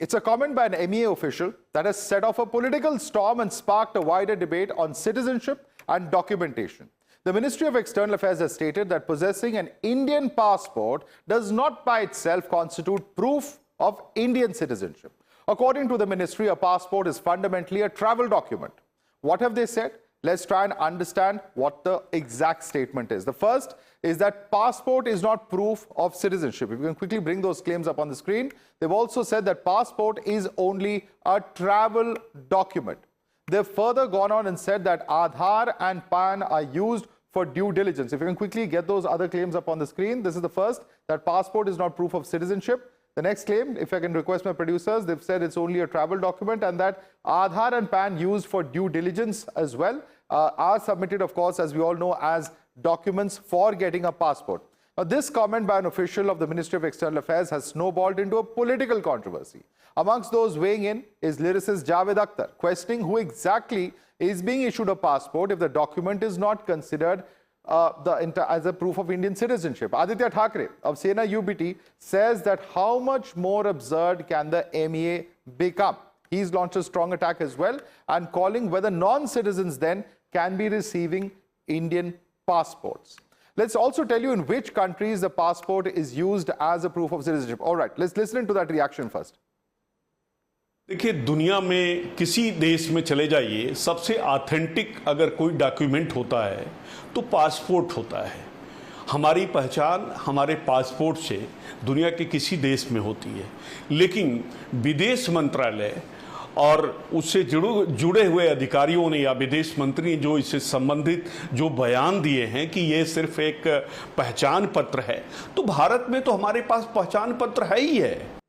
It's a comment by an MEA official that has set off a political storm and sparked a wider debate on citizenship and documentation. The Ministry of External Affairs has stated that possessing an Indian passport does not by itself constitute proof of Indian citizenship. According to the ministry, a passport is fundamentally a travel document. What have they said? Let's try and understand what the exact statement is. The first is that passport is not proof of citizenship. If you can quickly bring those claims up on the screen. They've also said that passport is only a travel document. They've further gone on and said that Aadhaar and PAN are used for due diligence. If you can quickly get those other claims up on the screen. This is the first, that passport is not proof of citizenship. The next claim, if I can request my producers, they've said it's only a travel document and that Aadhaar and PAN used for due diligence as well are submitted, of course, as we all know, as documents for getting a passport. Now, this comment by an official of the Ministry of External Affairs has snowballed into a political controversy. Amongst those weighing in is lyricist Javed Akhtar, questioning who exactly is being issued a passport if the document is not considered as a proof of Indian citizenship. Aditya Thackeray of Sena UBT says that how much more absurd can the MEA become? He's launched a strong attack as well and calling whether non-citizens then can be receiving Indian passports. Let's also tell you in which countries the passport is used as a proof of citizenship. All right, let's listen to that reaction first. देखिए, दुनिया में किसी देश में चले जाइए, सबसे authentic अगर कोई डॉक्यूमेंट होता है तो पासपोर्ट होता है। हमारी पहचान हमारे पासपोर्ट से दुनिया के किसी देश में होती है, लेकिन विदेश मंत्रालय और उससे जुड़े हुए अधिकारियों ने या विदेश मंत्री जो इससे संबंधित जो बयान दिए हैं कि ये सिर्फ एक पहचान पत्र है, तो भारत में तो हमारे पास पहचान पत्र है ही है।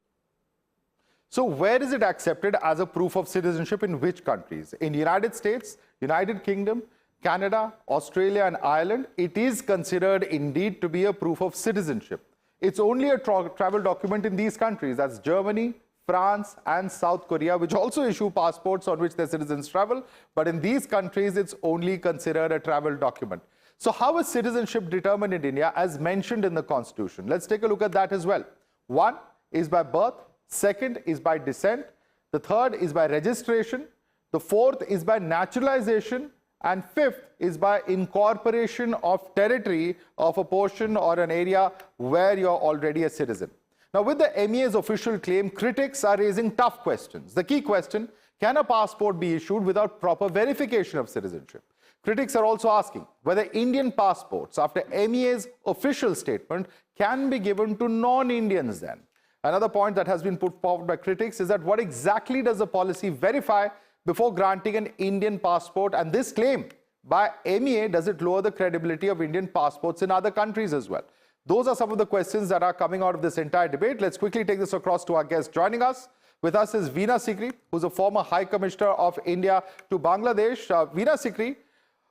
So where is it accepted as a proof of citizenship in which countries? In the United States, United Kingdom, Canada, Australia and Ireland, it is considered indeed to be a proof of citizenship. It's only a travel document in these countries, that's Germany, France and South Korea, which also issue passports on which their citizens travel. But in these countries, it's only considered a travel document. So how is citizenship determined in India as mentioned in the Constitution? Let's take a look at that as well. One is by birth. Second is by descent. The third is by registration. The fourth is by naturalization. And fifth is by incorporation of territory of a portion or an area where you're already a citizen. Now, with the MEA's official claim, critics are raising tough questions. The key question, can a passport be issued without proper verification of citizenship? Critics are also asking whether Indian passports, after MEA's official statement, can be given to non-Indians then. Another point that has been put forward by critics is that what exactly does the policy verify before granting an Indian passport? And this claim by MEA, does it lower the credibility of Indian passports in other countries as well? Those are some of the questions that are coming out of this entire debate. Let's quickly take this across to our guest joining us. With us is Veena Sikri, who's a former High Commissioner of India to Bangladesh. Veena Sikri,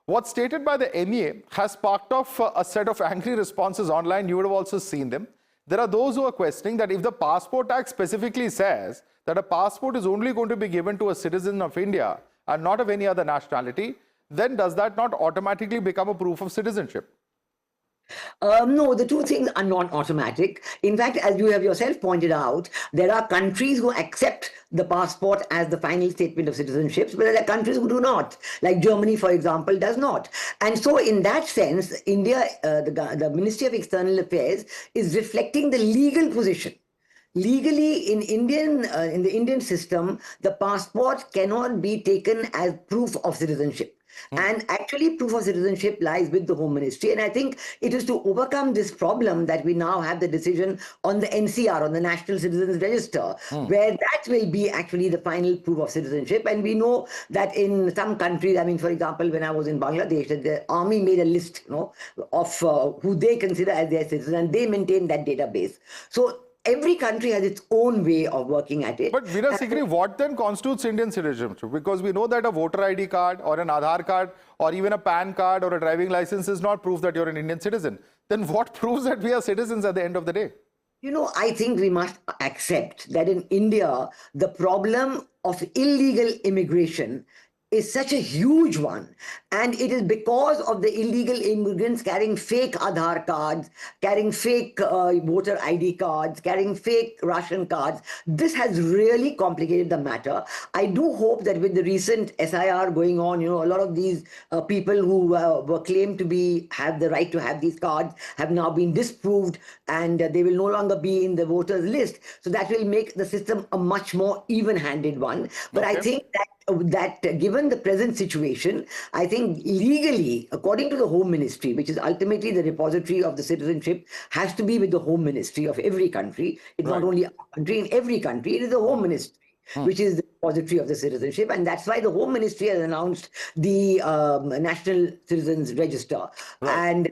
what's stated by the MEA has sparked off a set of angry responses online. You would have also seen them. There are those who are questioning that if the Passport Act specifically says that a passport is only going to be given to a citizen of India and not of any other nationality, then does that not automatically become a proof of citizenship? No, the two things are not automatic. In fact, as you have yourself pointed out, there are countries who accept the passport as the final statement of citizenship, but there are countries who do not. Like Germany, for example, does not. And so in that sense, India, the Ministry of External Affairs is reflecting the legal position. Legally, in the Indian system, the passport cannot be taken as proof of citizenship. And actually, proof of citizenship lies with the Home Ministry. And I think it is to overcome this problem that we now have the decision on the NCR, on the National Citizens Register, where that will be actually the final proof of citizenship. And we know that in some countries, I mean, for example, when I was in Bangladesh, the army made a list, of who they consider as their citizens, and they maintain that database. So every country has its own way of working at it. But Veena Sikri, what then constitutes Indian citizenship? Because we know that a voter ID card or an Aadhaar card or even a PAN card or a driving license is not proof that you're an Indian citizen. Then what proves that we are citizens at the end of the day? I think we must accept that in India, the problem of illegal immigration is such a huge one. And it is because of the illegal immigrants carrying fake Aadhaar cards, carrying fake voter ID cards, carrying fake ration cards. This has really complicated the matter. I do hope that with the recent SIR going on, a lot of these people who were claimed to have the right to have these cards have now been disproved, and they will no longer be in the voters list. So that will make the system a much more even-handed one. But I think that given the present situation, I think legally, according to the Home Ministry, which is ultimately the repository of the citizenship, has to be with the Home Ministry of every country. It's not only a country, in every country, it is the Home Ministry, which is the repository of the citizenship. And that's why the Home Ministry has announced the National Citizens Register. And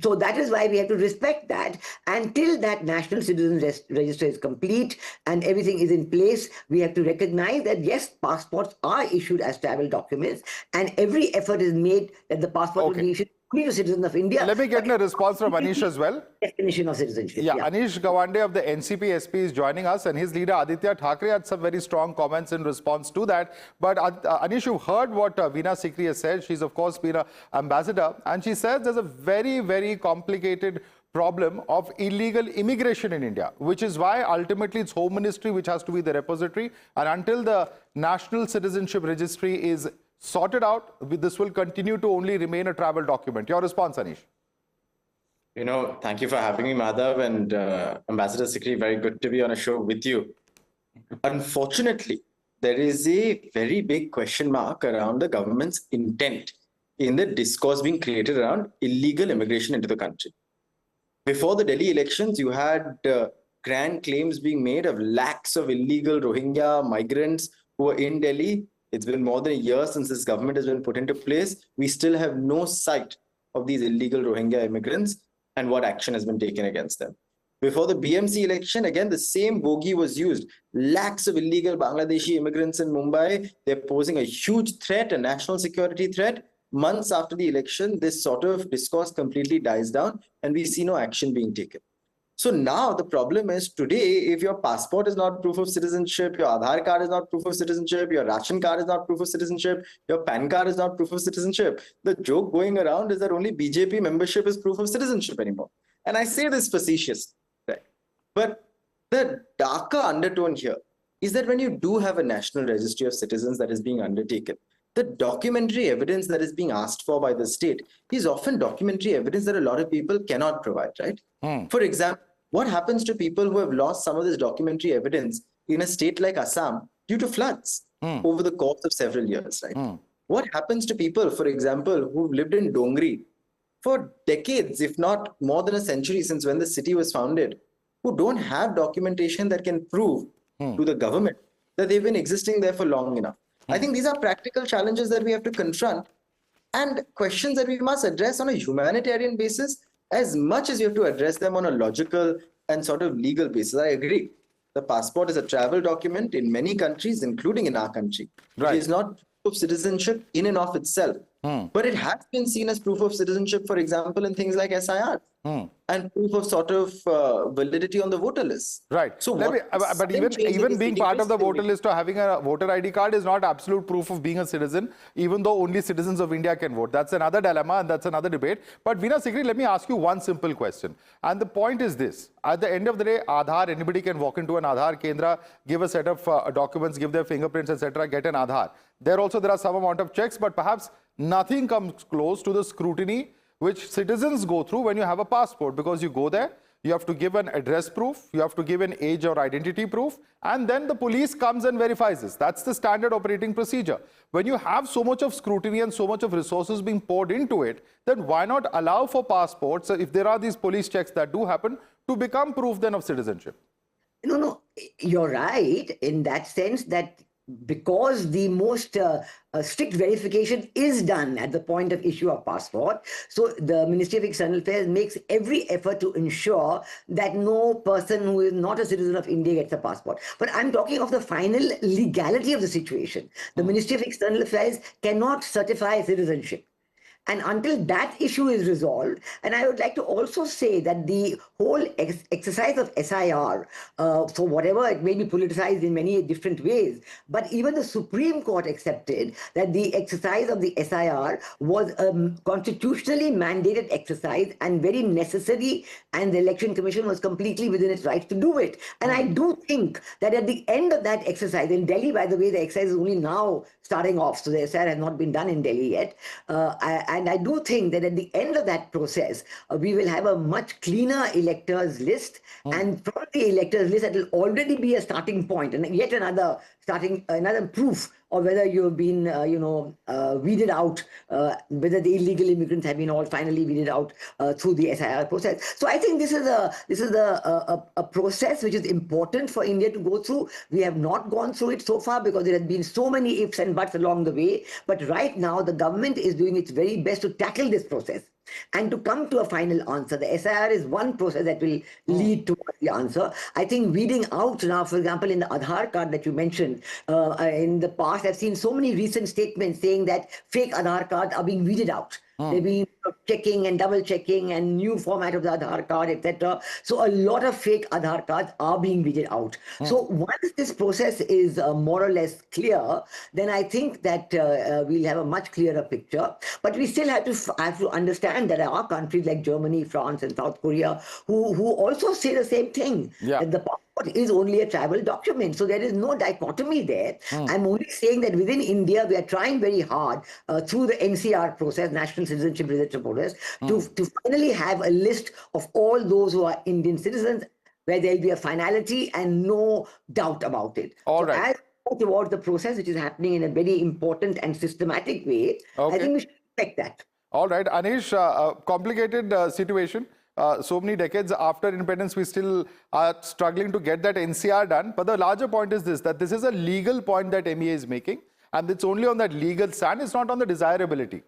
so that is why we have to respect that. Until that National Citizens Register is complete and everything is in place, we have to recognize that, yes, passports are issued as travel documents, and every effort is made that the passport will be issued only to citizens of India. Let me get a response from Anish as well. Definition of citizenship. Yeah, Anish Gawande of the NCP SP is joining us, and his leader Aditya Thackeray had some very strong comments in response to that. But Anish, you've heard what Veena Sikri has said. She's of course been an ambassador, and she says there's a very, very complicated problem of illegal immigration in India, which is why ultimately it's Home Ministry which has to be the repository, and until the National Citizenship Registry is sorted out, this will continue to only remain a travel document. Your response, Anish? Thank you for having me, Madhav, and Ambassador Sikri. Very good to be on a show with you. Unfortunately, there is a very big question mark around the government's intent in the discourse being created around illegal immigration into the country. Before the Delhi elections, you had grand claims being made of lakhs of illegal Rohingya migrants who were in Delhi. It's been more than a year since this government has been put into place. We still have no sight of these illegal Rohingya immigrants and what action has been taken against them. Before the BMC election, again, the same bogey was used. Lakhs of illegal Bangladeshi immigrants in Mumbai. They're posing a huge threat, a national security threat. Months after the election, this sort of discourse completely dies down and we see no action being taken. So now the problem is, today, if your passport is not proof of citizenship, your Aadhaar card is not proof of citizenship, your ration card is not proof of citizenship, your PAN card is not proof of citizenship, the joke going around is that only BJP membership is proof of citizenship anymore. And I say this facetious, right? But the darker undertone here is that when you do have a national registry of citizens that is being undertaken, the documentary evidence that is being asked for by the state is often documentary evidence that a lot of people cannot provide, right? For example, what happens to people who have lost some of this documentary evidence in a state like Assam due to floods over the course of several years, right? What happens to people, for example, who've lived in Dongri for decades, if not more than a century since when the city was founded, who don't have documentation that can prove to the government that they've been existing there for long enough? I think these are practical challenges that we have to confront and questions that we must address on a humanitarian basis as much as you have to address them on a logical and sort of legal basis. I agree. The passport is a travel document in many countries, including in our country. Right. It is not proof of citizenship in and of itself, but it has been seen as proof of citizenship, for example, in things like SIR. And proof of sort of validity on the voter list. Right. So, but even being part of the voter list or having a voter ID card is not absolute proof of being a citizen, even though only citizens of India can vote. That's another dilemma and that's another debate. But Veena Sikri, let me ask you one simple question. And the point is this. At the end of the day, Aadhaar, anybody can walk into an Aadhaar Kendra, give a set of documents, give their fingerprints, etc., get an Aadhaar. There are some amount of checks, but perhaps nothing comes close to the scrutiny which citizens go through when you have a passport, because you go there, you have to give an address proof, you have to give an age or identity proof, and then the police comes and verifies this. That's the standard operating procedure. When you have so much of scrutiny and so much of resources being poured into it, then why not allow for passports, if there are these police checks that do happen, to become proof then of citizenship? No, you're right in that sense that because the most strict verification is done at the point of issue of passport. So the Ministry of External Affairs makes every effort to ensure that no person who is not a citizen of India gets a passport. But I'm talking of the final legality of the situation. The Ministry of External Affairs cannot certify citizenship. And until that issue is resolved, and I would like to also say that the whole exercise of SIR, for whatever it may be politicized in many different ways, but even the Supreme Court accepted that the exercise of the SIR was a constitutionally mandated exercise and very necessary, and the Election Commission was completely within its rights to do it. And I do think that at the end of that exercise, in Delhi, by the way, the exercise is only now starting off, so the SIR has not been done in Delhi yet. And I do think that at the end of that process, we will have a much cleaner electors list, and from the electors list, that will already be a starting point and yet another proof of whether you've been, weeded out, whether the illegal immigrants have been all finally weeded out through the SIR process. So I think this is a process which is important for India to go through. We have not gone through it so far because there have been so many ifs and buts along the way. But right now, the government is doing its very best to tackle this process and to come to a final answer. The SIR is one process that will lead to the answer. I think weeding out now, for example, in the Aadhaar card that you mentioned, in the past, I've seen so many recent statements saying that fake Aadhaar cards are being weeded out. They've been checking and double checking and new format of the Aadhaar card, etc. So a lot of fake Aadhaar cards are being weeded out. So once this process is more or less clear, then I think that we'll have a much clearer picture. But we still have to understand that there are countries like Germany, France, and South Korea who also say the same thing. That the passport is only a travel document. So there is no dichotomy there. I'm only saying that within India, we are trying very hard through the NCR process, National Citizenship Register process, to finally have a list of all those who are Indian citizens, where there will be a finality and no doubt about it. All right. As we go towards the process, which is happening in a very important and systematic way, I think we should expect that. All right, Anish, complicated situation. So many decades after independence, we still are struggling to get that NCR done. But the larger point is this, that this is a legal point that MEA is making, and it's only on that legal stand, it's not on the desirability.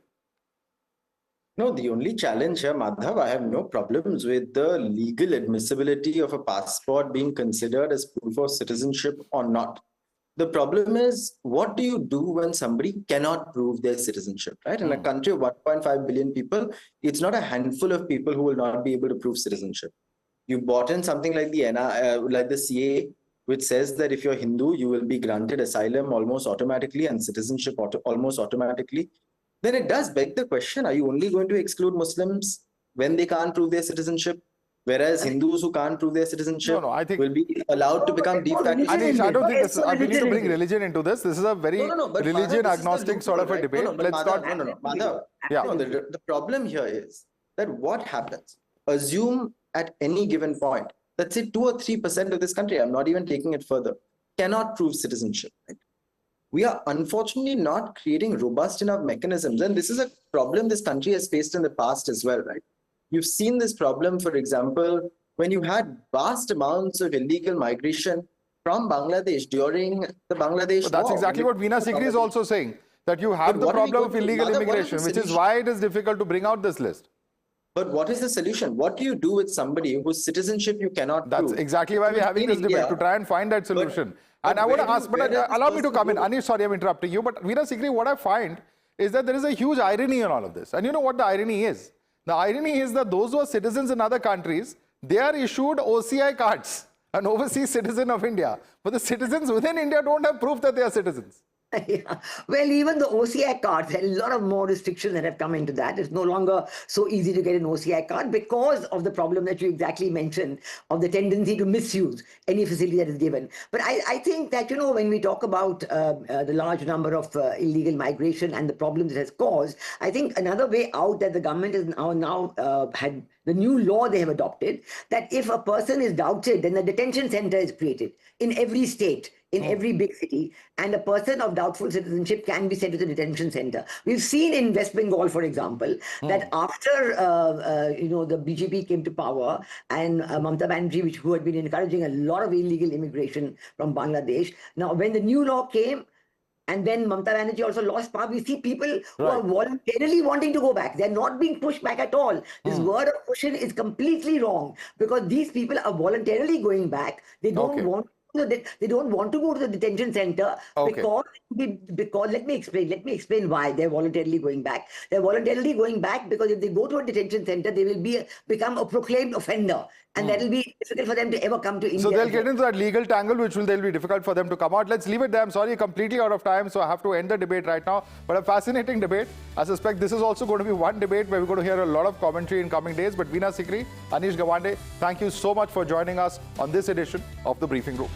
No, the only challenge here, Madhav, I have no problems with the legal admissibility of a passport being considered as proof of citizenship or not. The problem is, what do you do when somebody cannot prove their citizenship, right? In a country of 1.5 billion people, it's not a handful of people who will not be able to prove citizenship. You bought in something like the CA, which says that if you're Hindu, you will be granted asylum almost automatically and citizenship almost automatically. Then it does beg the question, are you only going to exclude Muslims when they can't prove their citizenship? Whereas Hindus who can't prove their citizenship will be allowed to become de facto. Anish, I don't think this. We need to bring religion into this. This is a very religion agnostic sort of a debate. Let's not. Madhav, the problem here is that what happens? Assume at any given point, let's say 2 or 3% of this country, I'm not even taking it further, cannot prove citizenship. Right? We are unfortunately not creating robust enough mechanisms. And this is a problem this country has faced in the past as well, right? You've seen this problem, for example, when you had vast amounts of illegal migration from Bangladesh during the Bangladesh war. That's exactly what Veena Sikri is also saying, that you have the problem of illegal immigration, which is why it is difficult to bring out this list. But what is the solution? What do you do with somebody whose citizenship you cannot prove? That's exactly why we're having this debate, to try and find that solution. And I want to ask, but allow me to come in. Anish, sorry, I'm interrupting you. But Veena Sikri, what I find is that there is a huge irony in all of this. And you know what the irony is? The irony is that those who are citizens in other countries, they are issued OCI cards, an overseas citizen of India. But the citizens within India don't have proof that they are citizens. Yeah. Well, even the OCI cards, there are a lot of more restrictions that have come into that. It's no longer so easy to get an OCI card because of the problem that you exactly mentioned of the tendency to misuse any facility that is given. But I think that, you know, when we talk about the large number of illegal migration and the problems it has caused, I think another way out that the government has now had the new law they have adopted, that if a person is doubted, then a detention center is created in every state, in every big city, and a person of doubtful citizenship can be sent to the detention center. We've seen in West Bengal, for example, that after the BJP came to power and Mamata Banerjee, who had been encouraging a lot of illegal immigration from Bangladesh, now when the new law came, and then Mamata Banerjee also lost power, we see people who are voluntarily wanting to go back. They're not being pushed back at all. This word of pushing is completely wrong because these people are voluntarily going back. They don't want they don't want to go to the detention center Okay. because let me explain why they're voluntarily going back. They're voluntarily going back because if they go to a detention center, they will become a proclaimed offender, and that will be difficult for them to ever come to India. So they'll get into that legal tangle, which will then be difficult for them to come out. Let's leave it there. I'm sorry, completely out of time, so I have to end the debate right now. But a fascinating debate. I suspect this is also going to be one debate where we're going to hear a lot of commentary in coming days. But Veena Sikri, Anish Gawande, thank you so much for joining us on this edition of The Briefing Room.